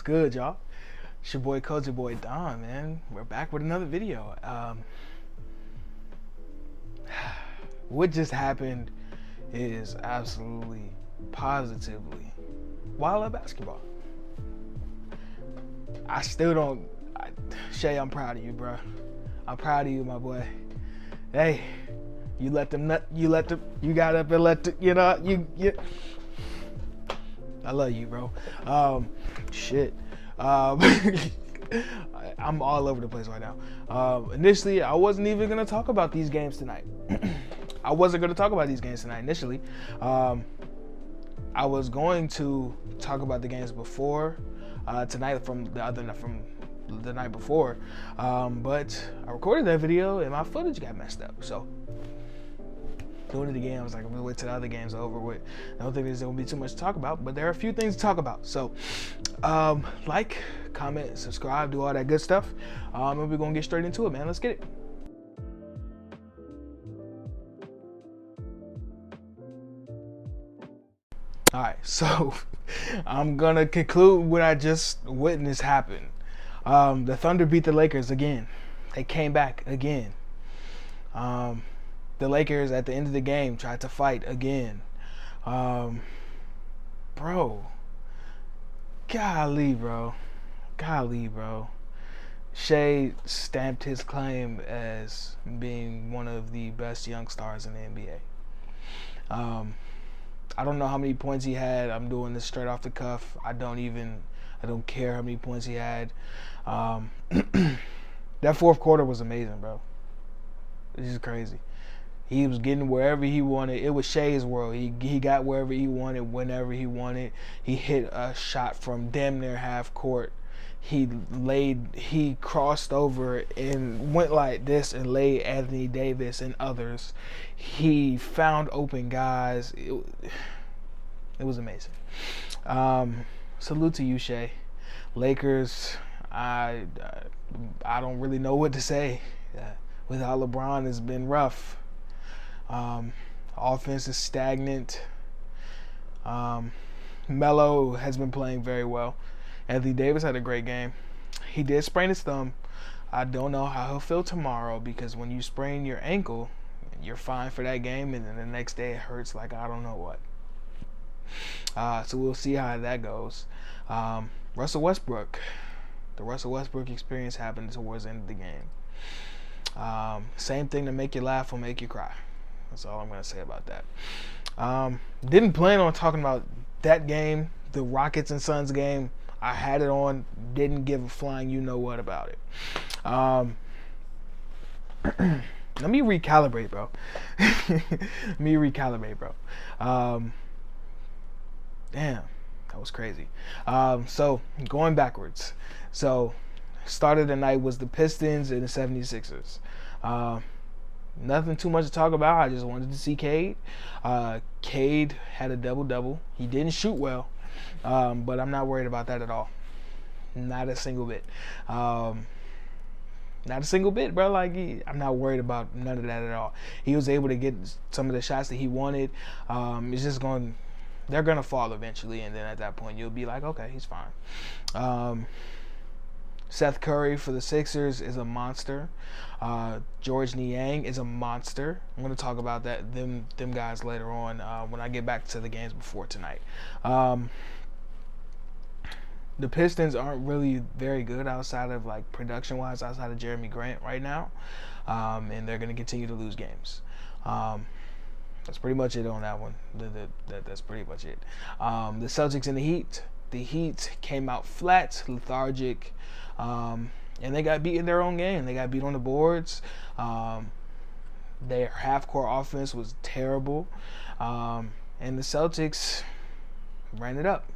good, y'all? It's your boy, Coach, your boy Don, man. We're back with another video. What just happened is absolutely, positively wild basketball. I still don't. Shai, I'm proud of you, bro. I'm proud of you, my boy. Hey, you let them nut. You got up and let the, you. I love you, bro. Shit. I'm all over the place right now. Initially, I wasn't even gonna talk about these games tonight. Initially. I was going to talk about the games before tonight from the night before, but I recorded that video and my footage got messed up. So doing it again, I was like, I'm gonna wait till the other games are over with. I don't think there's gonna be too much to talk about, but there are a few things to talk about. So like, comment, subscribe, do all that good stuff, and we're gonna get straight into it, man. Let's get it. All right, so I'm gonna conclude what I just witnessed happen. The Thunder beat the Lakers again. They came back again. The Lakers at the end of the game tried to fight again. Bro, golly, bro. Shai stamped his claim as being one of the best young stars in the NBA. I don't know how many points he had. I'm doing this straight off the cuff. I don't care how many points he had. That fourth quarter was amazing, bro. This is crazy. He was getting wherever he wanted. It was Shai's world. He got wherever he wanted, whenever he wanted. He hit a shot from damn near half court. He crossed over and went like this and laid Anthony Davis and others. He found open guys. It was amazing. Salute to you, Shai. Lakers, I don't really know what to say. Without LeBron, it's been rough. Offense is stagnant. Melo has been playing very well. Anthony Davis had a great game. He did sprain his thumb. I don't know how he'll feel tomorrow, because when you sprain your ankle, you're fine for that game, and then the next day it hurts like I don't know what. So we'll see how that goes. Russell Westbrook. The Russell Westbrook experience happened towards the end of the game. Same thing to make you laugh or make you cry. That's all I'm going to say about that. Didn't plan on talking about that game, the Rockets and Suns game. I had it on, didn't give a flying you-know-what about it. Let me recalibrate, bro. Damn, that was crazy. So, going backwards. So, started the night was the Pistons and the 76ers. Nothing too much to talk about. I just wanted to see Cade. Cade had a double-double. He didn't shoot well, but I'm not worried about that at all. Not a single bit. Not a single bit, bro. Like, I'm not worried about none of that at all. He was able to get some of the shots that he wanted. It's just they're going to fall eventually, and then at that point you'll be like, okay, he's fine. Seth Curry for the Sixers is a monster. George Niang is a monster. I'm going to talk about them guys later on when I get back to the games before tonight. The Pistons aren't really very good outside of, like, production-wise, outside of Jeremy Grant right now, and they're going to continue to lose games. That's pretty much it on that one. That's pretty much it. The Celtics and the Heat. The Heat came out flat, lethargic, and they got beat in their own game. They got beat on the boards. Their half-court offense was terrible, and the Celtics ran it up.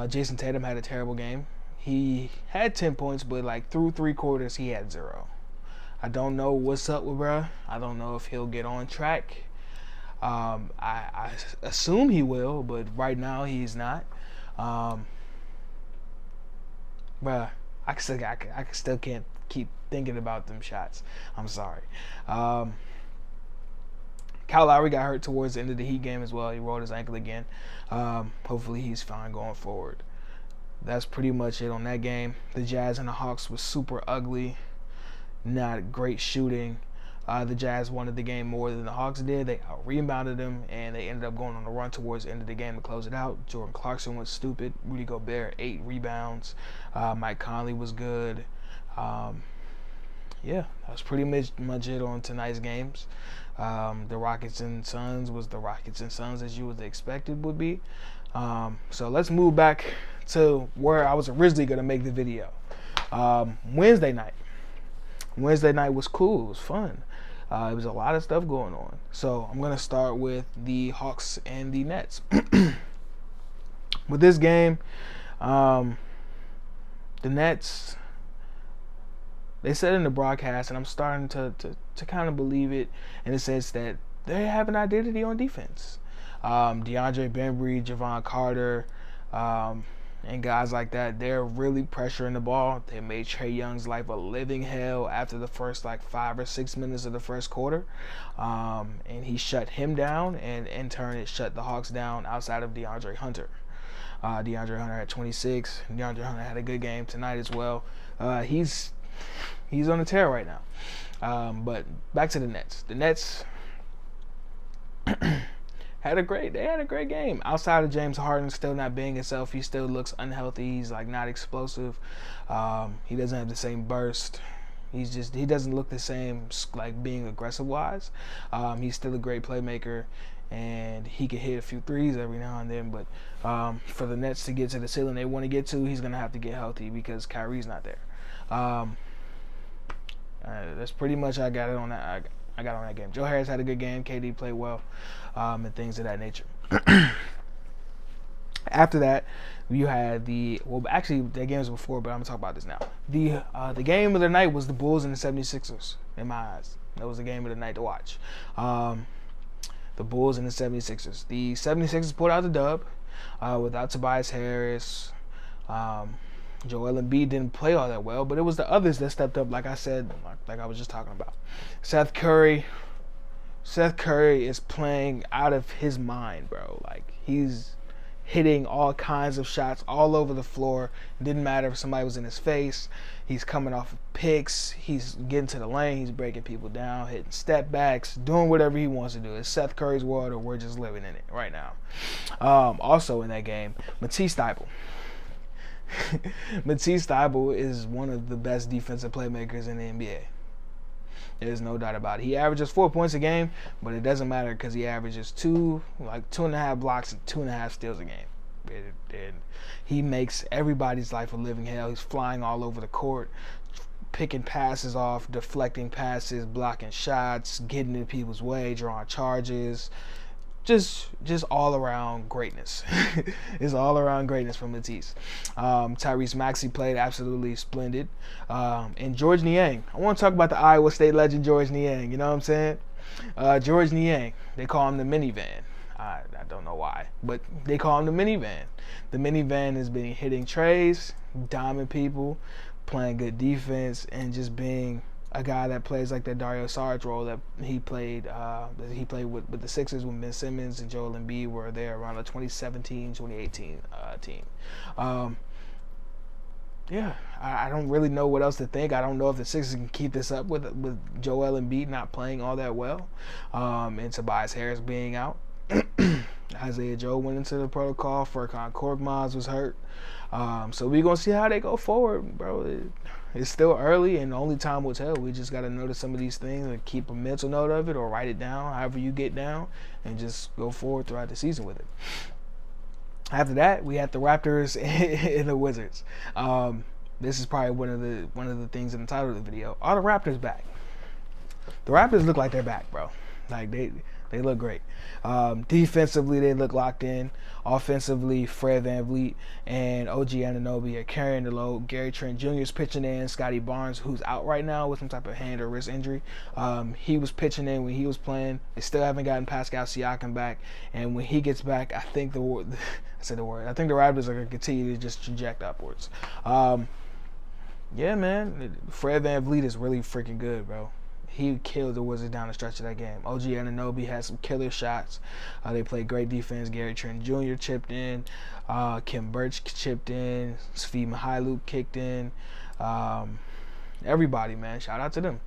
Jason Tatum had a terrible game. He had 10 points, but like through 3 quarters, he had 0. I don't know what's up with bruh. I don't know if he'll get on track. I assume he will, but right now he's not. Bruh, I still can't keep thinking about them shots. I'm sorry. Kyle Lowry got hurt towards the end of the Heat game as well. He rolled his ankle again. Hopefully he's fine going forward. that's pretty much it on that game. The Jazz and the Hawks was super ugly, not great shooting. The Jazz wanted the game more than the Hawks did. They rebounded them, and they ended up going on a run towards the end of the game to close it out. Jordan Clarkson was stupid. Rudy Gobert, 8 rebounds. Mike Conley was good. Yeah, that's pretty much it on tonight's games. The Rockets and Suns was the Rockets and Suns as you would expect it would be. So let's move back to where I was originally going to make the video. Wednesday night. Wednesday night was cool. It was fun. It was a lot of stuff going on. So I'm going to start with the Hawks and the Nets. With this game, the Nets, they said in the broadcast, and I'm starting to kind of believe it in the sense that they have an identity on defense. DeAndre Bembry, Javon Carter, and guys like that, they're really pressuring the ball. They made Trae Young's life a living hell after the first 5 or 6 minutes of the first quarter. And he shut him down, and in turn it shut the Hawks down outside of DeAndre Hunter. DeAndre Hunter had 26. DeAndre Hunter had a good game tonight as well. He's on a tear right now. But back to the Nets. The Nets had a great game. Outside of James Harden still not being himself, he still looks unhealthy. He's not explosive. He doesn't have the same burst. He doesn't look the same being aggressive wise. He's still a great playmaker, and he can hit a few threes every now and then. But for the Nets to get to the ceiling they want to get to, he's gonna have to get healthy because Kyrie's not there. That's pretty much I got on that game. Joe Harris had a good game. KD played well, and things of that nature. After that, you had actually that game was before, but I'm gonna talk about this now. The game of the night was the Bulls and the 76ers. In my eyes, that was the game of the night to watch. The Bulls and the 76ers. The 76ers pulled out the dub without Tobias Harris. Joel Embiid didn't play all that well, but it was the others that stepped up, like I said, like I was just talking about. Seth Curry is playing out of his mind, bro. He's hitting all kinds of shots all over the floor. It didn't matter if somebody was in his face. He's coming off of picks. He's getting to the lane. He's breaking people down, hitting step backs, doing whatever he wants to do. It's Seth Curry's world, or we're just living in it right now. Also in that game, Matisse Thybulle. Matisse Thybulle is one of the best defensive playmakers in the NBA. There's no doubt about it. He averages 4 points a game, but it doesn't matter because he averages 2.5 blocks and 2.5 steals a game. And he makes everybody's life a living hell. He's flying all over the court, picking passes off, deflecting passes, blocking shots, getting in people's way, drawing charges. Just all around greatness. It's all around greatness from Matisse. Tyrese Maxey played absolutely splendid. And George Niang. I want to talk about the Iowa State legend George Niang. You know what I'm saying? George Niang. They call him the minivan. I don't know why, but they call him the minivan. The minivan has been hitting trays, diming people, playing good defense, and just being a guy that plays like that Dario Saric role that he played with the Sixers when Ben Simmons and Joel Embiid were there around the 2017-2018 team. Yeah, I don't really know what else to think. I don't know if the Sixers can keep this up with Joel Embiid not playing all that well, and Tobias Harris being out. Isaiah Joe went into the protocol. Furkan Korkmaz was hurt. So we're going to see how they go forward, bro. It's still early, and only time will tell. We just got to notice some of these things and keep a mental note of it or write it down, however you get down, and just go forward throughout the season with it. After that, we had the Raptors and the Wizards. This is probably one of the things in the title of the video. Are the Raptors back? The Raptors look like they're back, bro. They look great. Defensively, they look locked in. Offensively, Fred VanVleet and OG Anunoby are carrying the load. Gary Trent Jr. is pitching in. Scotty Barnes, who's out right now with some type of hand or wrist injury, he was pitching in when he was playing. They still haven't gotten Pascal Siakam back, and when he gets back, I think the Raptors are going to continue to just traject upwards. Yeah, man, Fred VanVleet is really freaking good, bro. he killed the Wizards down the stretch of that game. OG Anunoby had some killer shots. They played great defense. Gary Trent Jr. chipped in. Kim Birch chipped in. Svi Mykhailiuk kicked in. Everybody, man. Shout out to them.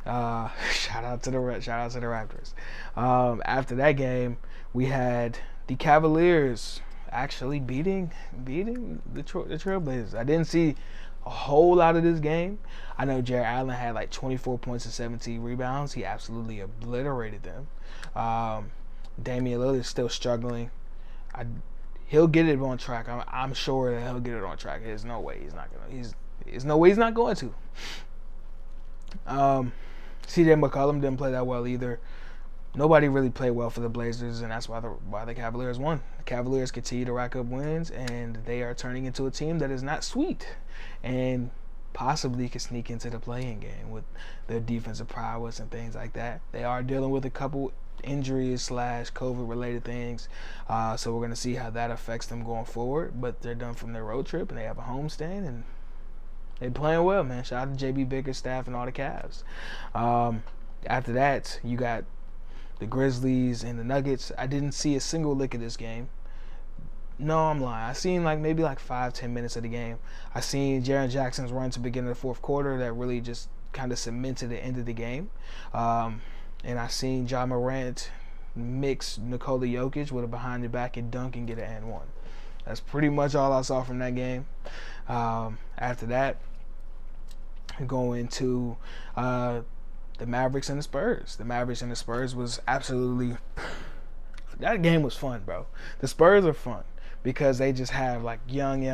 Shout out to the Raptors. After that game, we had the Cavaliers actually beating the Trailblazers. I didn't see a whole lot of this game. I know Jared Allen had like 24 points and 17 rebounds. He absolutely obliterated them. Damian Lillard is still struggling. He'll get it on track. I'm sure that he'll get it on track. There's no way he's not gonna. There's no way he's not going to. CJ McCollum didn't play that well either. Nobody really played well for the Blazers, and that's why the Cavaliers won. The Cavaliers continue to rack up wins, and they are turning into a team that is not sweet, and possibly could sneak into the play-in game with their defensive prowess and things like that. They are dealing with a couple injuries / COVID-related things, so we're going to see how that affects them going forward. But they're done from their road trip, and they have a homestand, and they're playing well, man. Shout out to JB Bickerstaff and all the Cavs. After that, you got the Grizzlies and the Nuggets. I didn't see a single lick of this game. No, I'm lying. I seen maybe 5-10 minutes of the game. I seen Jaren Jackson's run to begin the fourth quarter that really just kind of cemented the end of the game. And I seen Ja Morant mix Nikola Jokic with a behind the back and dunk and get an and one. That's pretty much all I saw from that game. After that, going to the Mavericks and the Spurs. The Mavericks and the Spurs was absolutely... That game was fun, bro. The Spurs are fun because they just have young.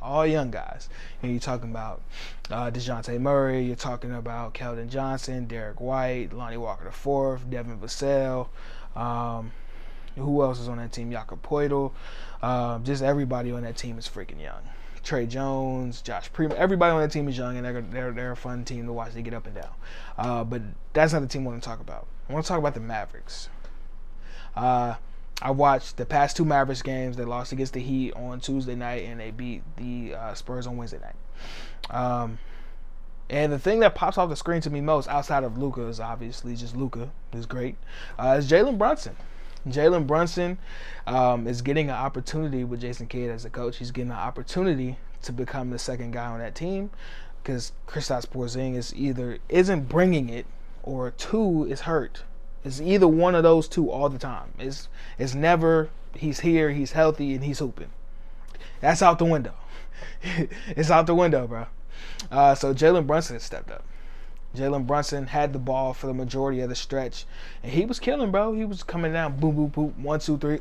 All young guys. And you're talking about DeJounte Murray. You're talking about Keldon Johnson, Derek White, Lonnie Walker IV, Devin Vassell. Who else is on that team? Jakob Poeltl. Just everybody on that team is freaking young. Trey Jones, Josh Primo, everybody on that team is young, and they're a fun team to watch. They get up and down. But that's not the team I want to talk about. I want to talk about the Mavericks. I watched the past two Mavericks games. They lost against the Heat on Tuesday night, and they beat the Spurs on Wednesday night. And the thing that pops off the screen to me most, outside of Luka, is obviously just Luka is great, is Jalen Brunson. Jalen Brunson is getting an opportunity with Jason Kidd as a coach. He's getting an opportunity to become the second guy on that team because Kristaps Porzingis either isn't bringing it or two is hurt. It's either one of those two all the time. It's never he's here, he's healthy, and he's hooping. That's out the window. It's out the window, bro. So Jalen Brunson has stepped up. Jalen Brunson had the ball for the majority of the stretch, and he was killing, bro. He was coming down, boom, boom, boom, 1, 2, 3,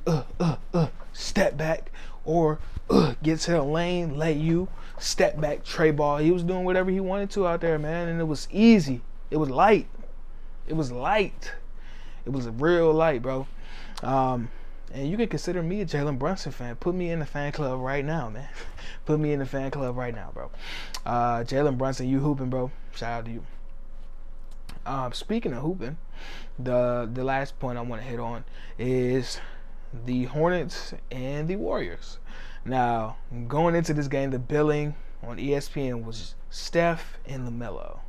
step back, or get to the lane, let you step back, tray ball. He was doing whatever he wanted to out there, man, and it was easy. It was light. It was light. It was real light, bro. And you can consider me a Jalen Brunson fan. Put me in the fan club right now, man. Put me in the fan club right now, bro. Jalen Brunson, you hooping, bro. Shout out to you. Speaking of hooping, the last point I want to hit on is the Hornets and the Warriors. Now, going into this game, the billing on ESPN was Steph and LaMelo.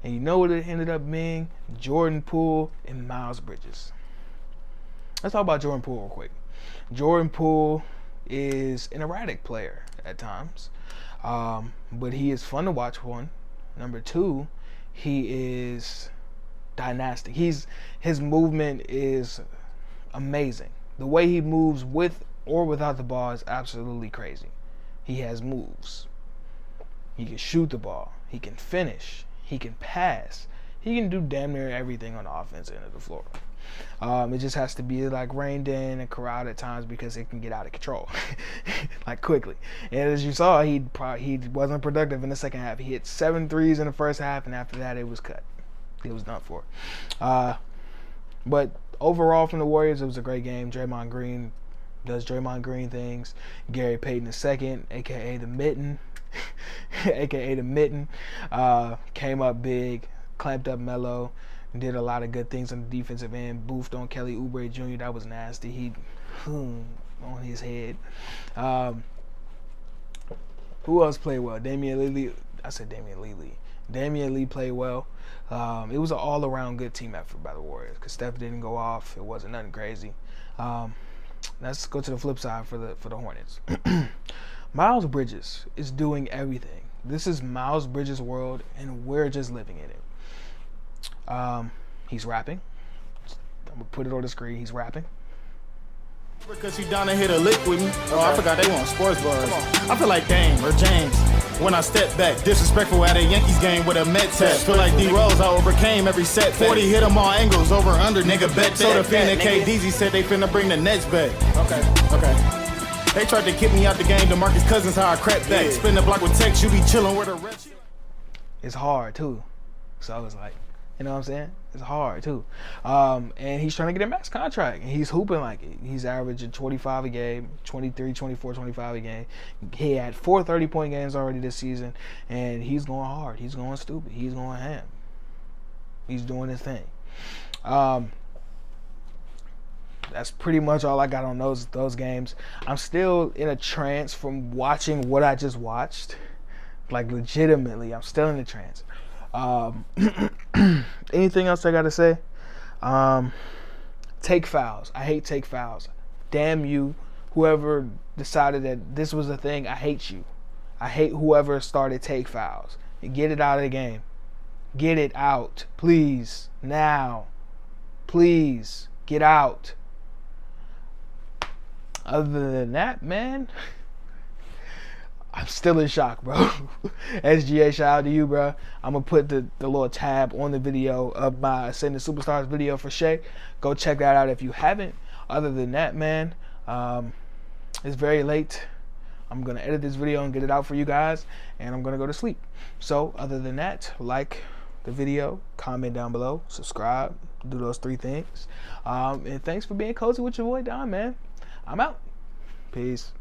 And you know what it ended up being? Jordan Poole and Miles Bridges. Let's talk about Jordan Poole real quick. Jordan Poole is an erratic player at times, but he is fun to watch, one. Number two, he is dynastic. His movement is amazing. The way he moves with or without the ball is absolutely crazy. He has moves. He can shoot the ball. He can finish. He can pass. He can do damn near everything on the offensive end of the floor. It just has to be reined in and corralled at times because it can get out of control quickly. And as you saw, he wasn't productive in the second half. He hit 7 threes in the first half, and after that it was cut. It was done for. But overall from the Warriors, it was a great game. Draymond Green does Draymond Green things. Gary Payton II, a.k.a. the Mitten, came up big, clamped up Melo, did a lot of good things on the defensive end. Boofed on Kelly Oubre Jr. That was nasty. He on his head. Who else played well? Damian Lillard. I said Damian Lillard. Damian Lee played well. It was an all-around good team effort by the Warriors because Steph didn't go off. It wasn't nothing crazy. Let's go to the flip side for the Hornets. Miles Bridges is doing everything. This is Miles Bridges' world, and we're just living in it. He's rapping. I'm gonna put it on the screen. He's rapping. Because you down and hit a lick with me. Oh, I forgot they want sports bars. I feel like Dame or James when I step back. Disrespectful at a Yankees game with a Met tap. Feel like D-Rose, I overcame every set. 40 hit them all angles, over under, nigga, bet. So the fan and KDZ said they finna bring the Nets back. Okay. They tried to kick me out the game. DeMarcus Cousins, how I crept back. Spin the block with Tex, you be chilling with a ref. It's hard, too. So I was like, you know what I'm saying? It's hard, too. And he's trying to get a max contract. And he's hooping like it. He's averaging 25 a game, 23, 24, 25 a game. He had 4 30-point games already this season. And he's going hard. He's going stupid. He's going ham. He's doing his thing. That's pretty much all I got on those games. I'm still in a trance from watching what I just watched. Like, legitimately, I'm still in a trance. Anything else I gotta say? Take fouls. I hate take fouls. Damn you, whoever decided that this was a thing. I hate you. I hate whoever started take fouls. Get it out of the game. Get it out, please. Now, please get out. Other than that, man, I'm still in shock, bro. SGA, shout out to you, bro. I'm going to put the little tab on the video of my Ascending Superstars video for Shai. Go check that out if you haven't. Other than that, man, it's very late. I'm going to edit this video and get it out for you guys, and I'm going to go to sleep. So, other than that, like the video, comment down below, subscribe, do those 3 things. And thanks for being cozy with your boy Don, man. I'm out. Peace.